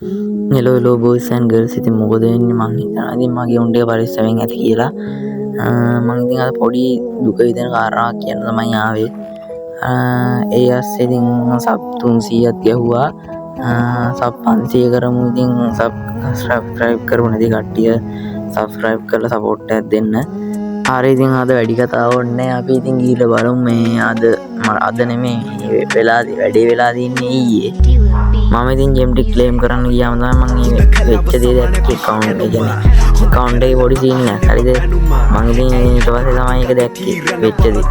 Hello boys and girls. ඉතින් මොකද වෙන්නේ මං හිතනවා ඉතින් මගේ උන් ටික පරිස්සමෙන් ඇති කියලා. මං ඉතින් අද පොඩි දුක හිතෙන කාරණාවක් කියන්න තමයි ආවේ. ඒ අස්සේ ඉතින් සබ් 300ක් ගැහුවා. සබ් 500 කරමු. ඉතින් සබ්ස්ක්‍රයිබ් කරමු නැති කට්ටිය සබ්ස්ක්‍රයිබ් කරලා සපෝට් එකක් දෙන්න. හරි ඉතින් අද වැඩි කතාවක් නැහැ. අපි ඉතින් ගිහලා බලමු මේ අද නෙමෙයි වැඩේ වෙලා තින්නේ ඊයේ. මම ඉතින් ජෙම්ටි ක්ලේම් කරන්න ගියාම තමයි මම වෙච්ච දේ දැක්කේ account එකේ පොඩි සීන් එකක්. හරිද? මම ඉතින් ඊට පස්සේ තමයි ඒක දැක්කේ වෙච්ච දේ.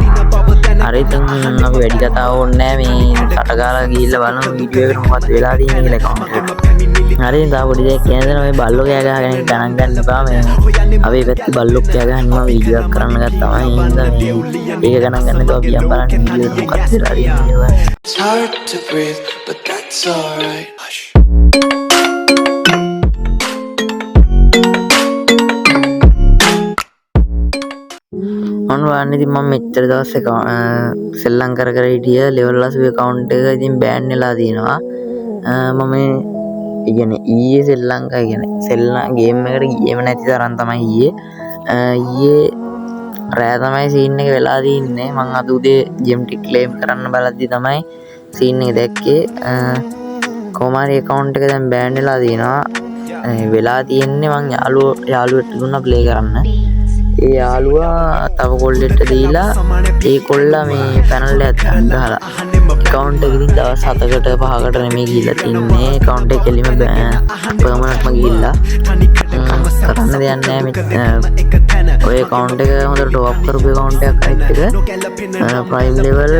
හරි ඉතින් අපි වැඩි කතාවක් නැහැ. මේ සටගාලා ගිහිල්ලා බලමු වීඩියෝ එකට මොකක්ද වෙලා තියෙන්නේ කියලා account එකට. හරි තා පොඩි දෙයක් කියන දේ මේ බල්ලෝ කෑ ගහගෙන ගණන් ගන්න එපා. මේ අපි පැත්තේ බල්ලෝ කෑ ගහන්න මම වීඩියෝ එකක් කරන්න ගත්තා. ඒක ගණන් ගන්න එපා. පියම් බලන්න වීඩියෝ එක මොකක්ද වෙලා තියෙන්නේ. It's hard to breathe, but that's alright. Hush. ඔන්න ඉතින් මම මෙච්චර දවස් එක සෙල්ලම් කර හිටිය ලෙවල් 80 account එක ඉතින් බෑන් වෙලා තියෙනවා. මම ඒ කියන්නේ ඊයේ සෙල්ලම් ගේම් එකට ගියේම නැති තරම් තමයි ඊයේ රෑ තමයි සීන් එක වෙලා තින්නේ. මං අද උදේ ජෙම්ටි ක්ලේම් කරන්න බලද්දි තමයි සීන් එක දැක්කේ. කොමාරි account එක දැන් බෑන් වෙලා තියෙනවා. වෙලා තියෙන්නේ මං යාළුවෙක් දුන්නා ප්ලේ කරන්න. ඒ යාළුවා තව කොල්ලෙක්ට දීලා ඒ කොල්ලා මේ පැනල් එකක් ගහලා account එක ඉතින් දවස් 7කට 5කට නෙමෙයි ගිහිල්ලා තින්නේ. account එක කෙලිම permanentම ගිහිල්ලා කරන්න දෙයක් නැහැ. ඔය account එක හොඳට top up කරපු account එකක් අනිත් එක prime level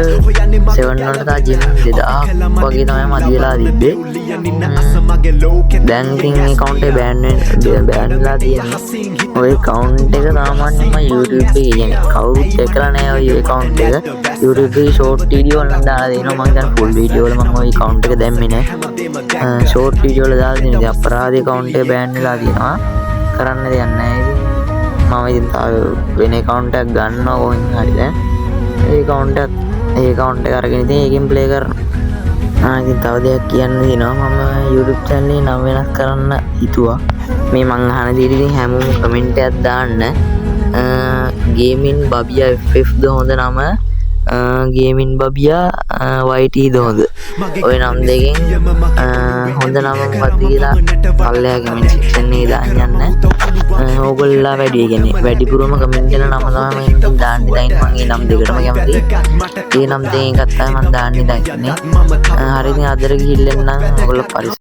7 වලට තා gem 2000 වගේ තමයි මදි වෙලා තිබ්බේ. දැන් ඉතින් account එක බෑන් වෙලා තියෙනවා. ඔය account එක සාමාන්‍යයෙන්ම YouTube එකේ කියන්නේ කවුරුත් දැකලා නැහැ ඔය account එක. YouTube එකේ short video වල දාලා දෙනවා. මම දැන් full video වල මම ඔය account එක දැම්මේ නැහැ. short video වල දාලා දෙනවා. ඉතින් අපරාධ account එක බෑන් වෙලා තියෙනවා. කරන්න දෙයක් නැහැ. මම ඉතින් වෙන account එකක් ගන්නවා කොහෙන් හරි දැන්. ඒ account එක අරගෙන ඉතින් ඒකෙන් play කරනවා. ඉතින් තව දෙයක් කියන්න තියෙනවා. මම YouTube channel එක නම වෙනස් කරන්න හිතුවා. මේ මං අහන දේ ඉතින් හැමෝම කමෙන්ට් එකක් දාන්න. ගේමින් බබියා FF ද හොඳ නම, ගේමින් බබියා YT ද හොඳ. ඔය නම් දෙකෙන් හොඳ නම මොකක්ද කියලා පල්ලෙහා කමෙන්ට් සෙක්ෂන් එකේ දාන්න යන්න. ඕගොල්ලෝ වැඩිපුරම කමෙන්ට් කරන නම තමයි මම දාන්න ඉතින් මම මේ නම් දෙකටම කැමතියි. ඒ නම් දෙකෙන් එකක් තමයි මම දාන්න ඉතින්. හරි ඉතින් අදට ගිහිල්ලා නම් ඔයගොල්ලෝ